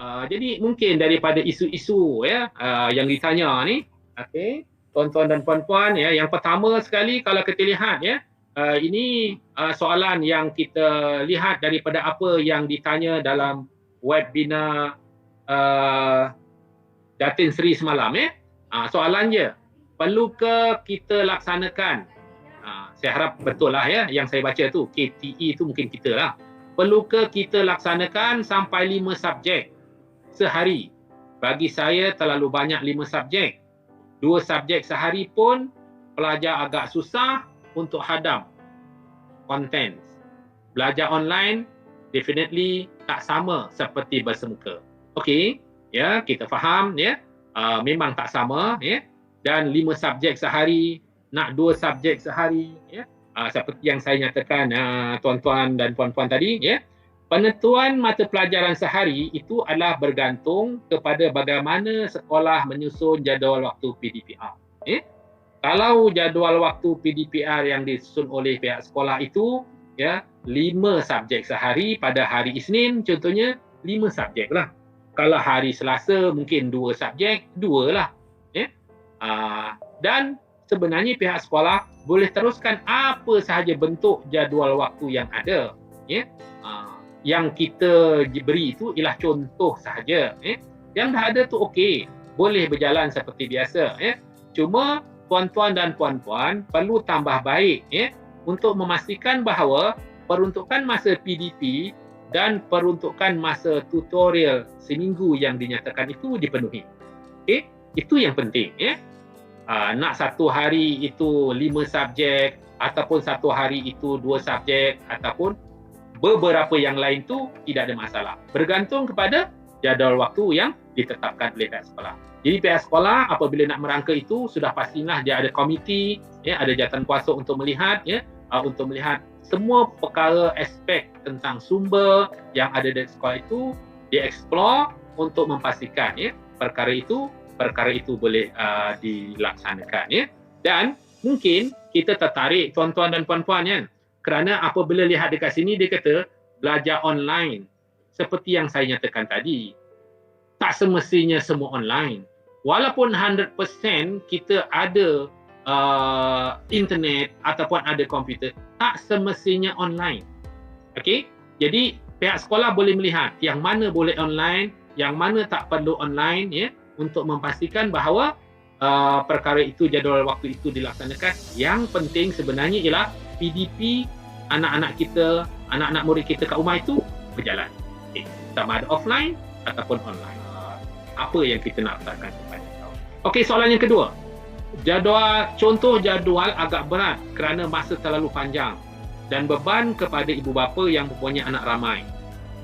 Jadi mungkin daripada isu-isu ya yang ditanya ni, okey, tuan-tuan dan puan-puan ya, yang pertama sekali kalau kita lihat ya, ini soalan yang kita lihat daripada apa yang ditanya dalam webinar Datin Seri semalam ya. Soalannya, perlukah kita laksanakan, saya harap betul lah ya yang saya baca tu, KTE tu mungkin kita lah. Perlukah kita laksanakan sampai 5 subjek sehari? Bagi saya terlalu banyak 5 subjek. 2 subjek sehari pun pelajar agak susah untuk hadam content. Belajar online definitely tak sama seperti bersemuka. Okey, ya, kita faham ya. Memang tak sama ya. Dan 5 subjek sehari, nak 2 subjek sehari ya. Seperti yang saya nyatakan tuan-tuan dan puan-puan tadi ya. Penentuan mata pelajaran sehari itu adalah bergantung kepada bagaimana sekolah menyusun jadual waktu PDPR. Kalau jadual waktu PDPR yang disusun oleh pihak sekolah itu ya 5 subjek sehari pada hari Isnin contohnya 5 subjek lah. Kalau hari Selasa mungkin 2 subjek, 2 lah. Dan sebenarnya pihak sekolah boleh teruskan apa sahaja bentuk jadual waktu yang ada. Yang kita beri itu ialah contoh sahaja. Yang dah ada tu okey, boleh berjalan seperti biasa. Cuma tuan-tuan dan puan-puan perlu tambah baik untuk memastikan bahawa peruntukan masa PDP dan peruntukan masa tutorial seminggu yang dinyatakan itu dipenuhi. Itu yang penting. Nak satu hari itu 5 subjek ataupun satu hari itu 2 subjek ataupun beberapa yang lain tu tidak ada masalah. Bergantung kepada jadual waktu yang ditetapkan oleh pihak sekolah. Jadi pihak sekolah apabila nak merangka itu sudah pastilah dia ada komiti, ada jawatankuasa untuk melihat untuk melihat semua perkara aspek tentang sumber yang ada di sekolah itu dieksplor untuk memastikan perkara itu boleh dilaksanakan Dan mungkin kita tertarik tuan-tuan dan puan-puan kerana apabila lihat dekat sini dia kata belajar online seperti yang saya nyatakan tadi. Tak semestinya semua online. Walaupun 100% kita ada internet ataupun ada komputer, tak semestinya online. Okey? Jadi pihak sekolah boleh melihat yang mana boleh online, yang mana tak perlu online untuk memastikan bahawa perkara itu, jadual waktu itu dilaksanakan. Yang penting sebenarnya ialah PDP anak-anak kita, anak-anak murid kita kat rumah itu berjalan. Sama ada offline ataupun online. Apa yang kita nak letakkan kepada kau. Okey, soalan yang kedua. Contoh jadual agak berat kerana masa terlalu panjang dan beban kepada ibu bapa yang mempunyai anak ramai.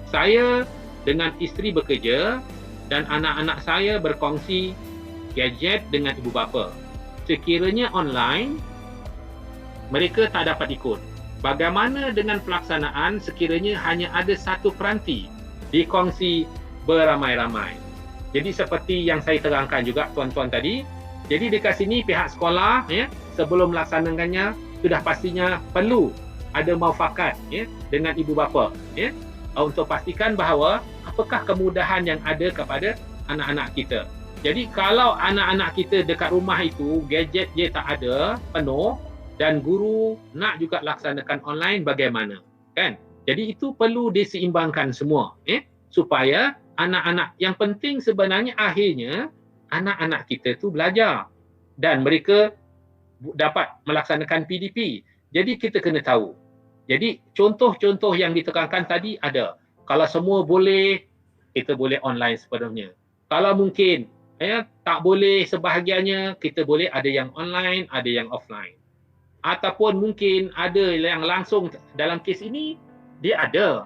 Saya dengan isteri bekerja dan anak-anak saya berkongsi gadget dengan ibu bapa. Sekiranya online, mereka tak dapat ikut. Bagaimana dengan pelaksanaan sekiranya hanya ada satu peranti dikongsi beramai-ramai? Jadi seperti yang saya terangkan juga tuan-tuan tadi, jadi dekat sini pihak sekolah sebelum melaksanakannya sudah pastinya perlu ada muafakat dengan ibu bapa untuk pastikan bahawa apakah kemudahan yang ada kepada anak-anak kita. Jadi kalau anak-anak kita dekat rumah itu gadget dia tak ada penuh dan guru nak juga laksanakan online, bagaimana? Kan? Jadi itu perlu diseimbangkan semua supaya anak-anak, yang penting sebenarnya akhirnya anak-anak kita tu belajar dan mereka dapat melaksanakan PDP. Jadi kita kena tahu. Jadi contoh-contoh yang ditekankan tadi ada. Kalau semua boleh, kita boleh online sepenuhnya. Kalau mungkin tak boleh sebahagiannya, kita boleh ada yang online, ada yang offline. Ataupun mungkin ada yang langsung, dalam kes ini dia ada.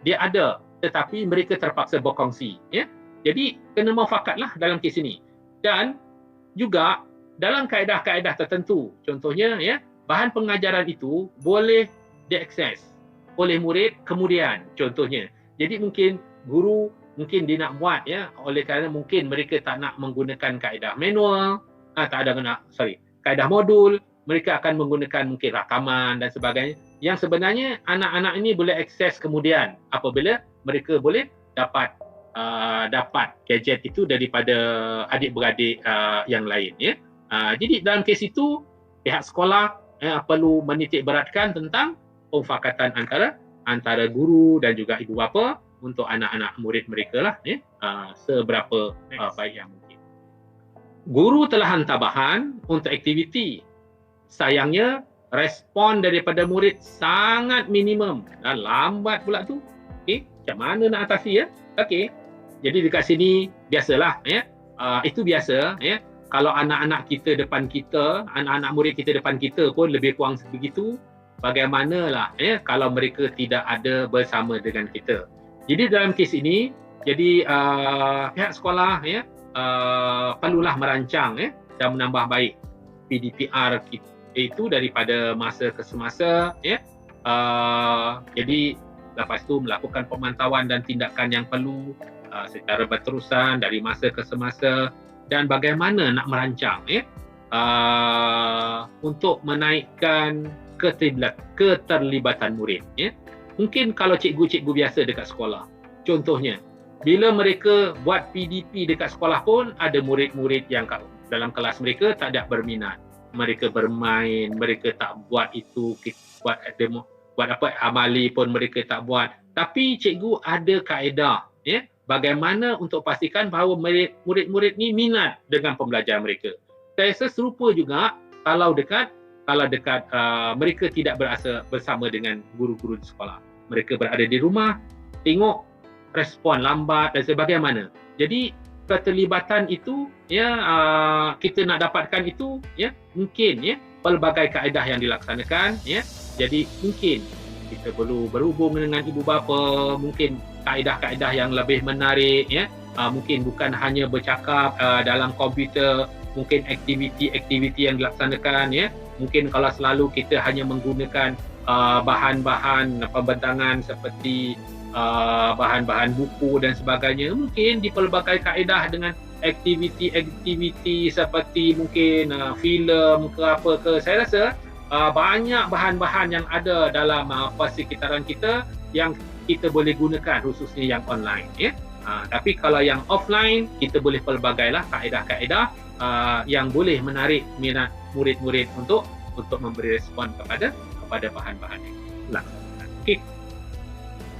Dia ada, tetapi mereka terpaksa berkongsi. Jadi kena mufakatlah dalam kes ini. Dan juga dalam kaedah-kaedah tertentu, contohnya bahan pengajaran itu boleh diakses oleh murid kemudian, contohnya. Jadi mungkin guru mungkin dia nak buat oleh kerana mungkin mereka tak nak menggunakan kaedah manual, kaedah modul, mereka akan menggunakan mungkin rakaman dan sebagainya, yang sebenarnya anak-anak ini boleh akses kemudian apabila mereka boleh dapat dapat gadget itu daripada adik-beradik yang lain, ya. Jadi dalam kes itu pihak sekolah perlu menitik beratkan tentang pemufakatan antara guru dan juga ibu bapa untuk anak-anak murid mereka lah, ya, seberapa baik yang mungkin. Guru telah hantar bahan untuk aktiviti. Sayangnya respon daripada murid sangat minimum dan lambat pula tu. Okey, macam mana nak atasi, ya? Okey. Jadi dekat sini biasalah, ya. Itu biasa, ya. Kalau anak-anak kita depan kita, anak-anak murid kita depan kita pun lebih kurang sebegitu. Bagaimanalah, ya, kalau mereka tidak ada bersama dengan kita. Jadi dalam kes ini, jadi pihak sekolah, ya, perlulah merancang, ya, dan menambah baik PDPR kita itu daripada masa ke semasa, ya. Jadi lepas tu melakukan pemantauan dan tindakan yang perlu secara berterusan dari masa ke semasa, dan bagaimana nak merancang, ya, untuk menaikkan keterlibatan murid, ya. Mungkin kalau cikgu-cikgu biasa dekat sekolah, contohnya bila mereka buat PDP dekat sekolah pun ada murid-murid yang dalam kelas mereka tak ada berminat. Mereka bermain, mereka tak buat itu, buat apa amali pun mereka tak buat. Tapi cikgu ada kaedah, ya, bagaimana untuk pastikan bahawa murid-murid ni minat dengan pembelajaran mereka. Saya rasa serupa juga kalau dekat mereka tidak berasa bersama dengan guru-guru di sekolah. Mereka berada di rumah, tengok respon lambat dan sebagainya. Jadi keterlibatan itu, ya, kita nak dapatkan itu, ya, mungkin, ya, pelbagai kaedah yang dilaksanakan, ya. Jadi mungkin kita perlu berhubung dengan ibu bapa, mungkin kaedah-kaedah yang lebih menarik, ya. Mungkin bukan hanya bercakap dalam komputer, mungkin aktiviti-aktiviti yang dilaksanakan, ya. Mungkin kalau selalu kita hanya menggunakan bahan-bahan pembentangan seperti bahan-bahan buku dan sebagainya, mungkin dipelbagai kaedah dengan aktiviti-aktiviti seperti mungkin filem ke apa ke. Saya rasa banyak bahan-bahan yang ada dalam persekitaran kita yang kita boleh gunakan, khususnya yang online, ya. Tapi kalau yang offline, kita boleh pelbagailah kaedah-kaedah yang boleh menarik minat murid-murid untuk memberi respon kepada bahan-bahan yang dilaksanakan. Okey.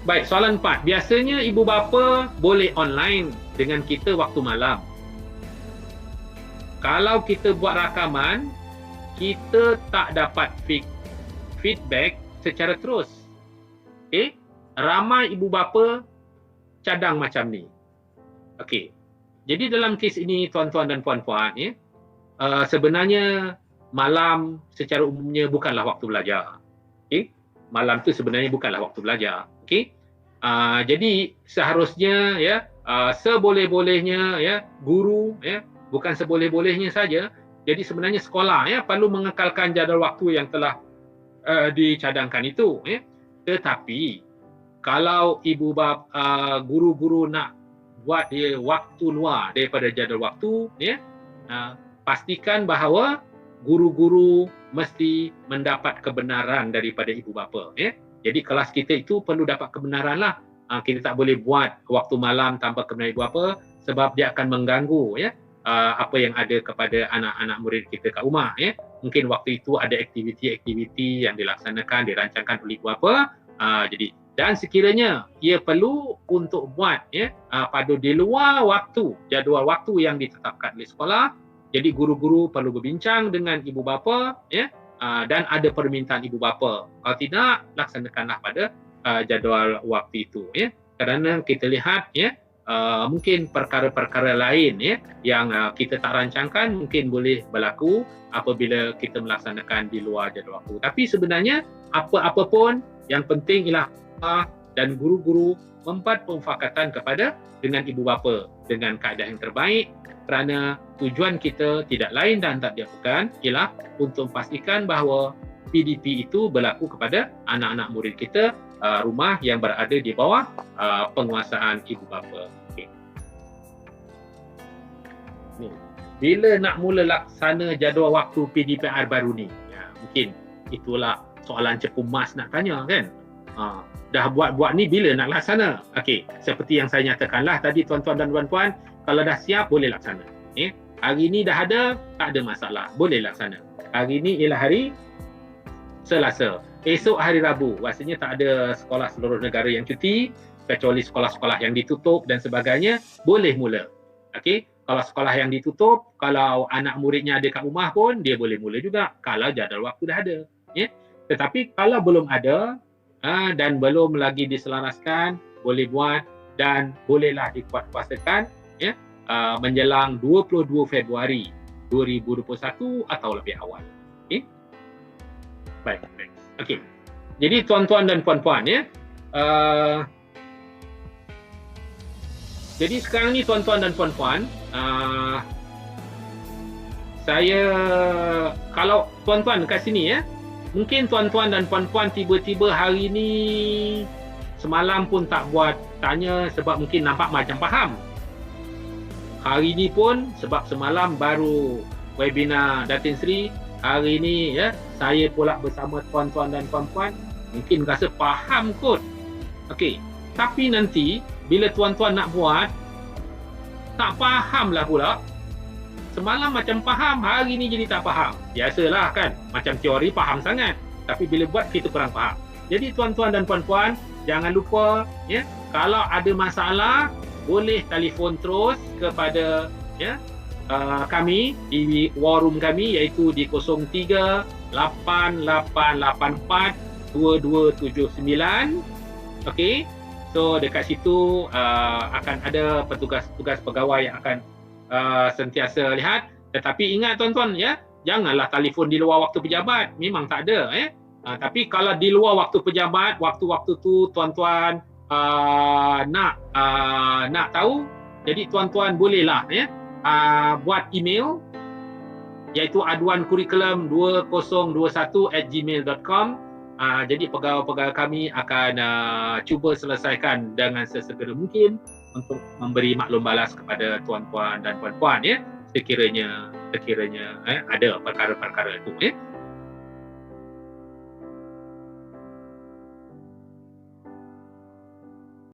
Baik, soalan 4. Biasanya ibu bapa boleh online dengan kita waktu malam. Kalau kita buat rakaman, kita tak dapat feedback secara terus. Okey? Ramai ibu bapa cadang macam ni. Okey. Jadi dalam kes ini, tuan-tuan dan puan-puan, ya, sebenarnya malam secara umumnya bukanlah waktu belajar. Okey? Malam tu sebenarnya bukanlah waktu belajar. Okey? Jadi seharusnya, ya, seboleh-bolehnya, ya, guru, ya, bukan seboleh-bolehnya saja. Jadi sebenarnya sekolah, ya, perlu mengekalkan jadual waktu yang telah dicadangkan itu, ya. Tetapi kalau ibu bapa guru-guru nak buat dia waktu luar daripada jadual waktu, ya, pastikan bahawa guru-guru mesti mendapat kebenaran daripada ibu bapa, ya. Jadi kelas kita itu perlu dapat kebenaran lah. Kita tak boleh buat waktu malam tanpa kebenaran ibu bapa, sebab dia akan mengganggu, ya, apa yang ada kepada anak-anak murid kita kat rumah, ya. Mungkin waktu itu ada aktiviti-aktiviti yang dilaksanakan, dirancangkan oleh ibu bapa. Jadi dan sekiranya ia perlu untuk buat, ya, pada di luar waktu, jadual waktu yang ditetapkan oleh sekolah, jadi guru-guru perlu berbincang dengan ibu bapa, ya, dan ada permintaan ibu bapa. Kalau tidak, laksanakanlah pada jadual waktu itu, ya. Kerana kita lihat, ya, mungkin perkara-perkara lain, ya, yang kita tak rancangkan mungkin boleh berlaku apabila kita melaksanakan di luar jadual waktu. Tapi sebenarnya apa-apa pun yang penting ialah dan guru-guru membuat pemufakatan dengan ibu bapa dengan kaedah yang terbaik, kerana tujuan kita tidak lain dan tak bukan ialah untuk memastikan bahawa PDP itu berlaku kepada anak-anak murid kita rumah yang berada di bawah penguasaan ibu bapa. Okay. Bila nak mula laksana jadual waktu PDPR baru ni? Ya, mungkin itulah soalan cepu mas nak tanya, kan? Dah buat ni bila nak laksana? Okey, seperti yang saya nyatakanlah tadi tuan-tuan dan puan-puan, kalau dah siap boleh laksana. Hari ni dah ada, tak ada masalah, boleh laksana. Hari ni ialah hari Selasa. Esok hari Rabu, rasanya tak ada sekolah seluruh negara yang cuti, kecuali sekolah-sekolah yang ditutup dan sebagainya, boleh mula. Okey, kalau sekolah yang ditutup, kalau anak muridnya ada kat rumah pun, dia boleh mula juga kalau jadual waktu dah ada. Tetapi kalau belum ada dan belum lagi diselaraskan, boleh buat dan bolehlah dikuatkuasakan menjelang 22 Februari 2021 atau lebih awal. Okey. Baik. Okey. Jadi tuan-tuan dan puan-puan jadi sekarang ni tuan-tuan dan puan-puan, saya kalau tuan-tuan kat sini mungkin tuan-tuan dan puan-puan tiba-tiba hari ni semalam pun tak buat tanya sebab mungkin nampak macam faham. Hari ni pun sebab semalam baru webinar Datin Sri, hari ni saya pula bersama tuan-tuan dan puan-puan mungkin rasa faham kot. Okey, tapi nanti bila tuan-tuan nak buat tak faham lah pula. Semalam macam faham, hari ni jadi tak faham. Biasalah kan, macam teori faham sangat, tapi bila buat kita kurang faham. Jadi tuan-tuan dan puan-puan, jangan lupa kalau ada masalah boleh telefon terus kepada kami di war room kami, iaitu di 03-8884-2279. Okey. So dekat situ akan ada petugas-petugas pegawai yang akan sentiasa lihat. Tetapi ingat tuan-tuan janganlah telefon di luar waktu pejabat, memang tak ada tapi kalau di luar waktu pejabat, waktu-waktu tu tuan-tuan nak tahu, jadi tuan-tuan bolehlah buat email, iaitu aduankurikulum2021@gmail.com. Jadi pegawai-pegawai kami akan cuba selesaikan dengan sesegera mungkin untuk memberi maklum balas kepada tuan-tuan dan puan-puan sekiranya ada perkara-perkara itu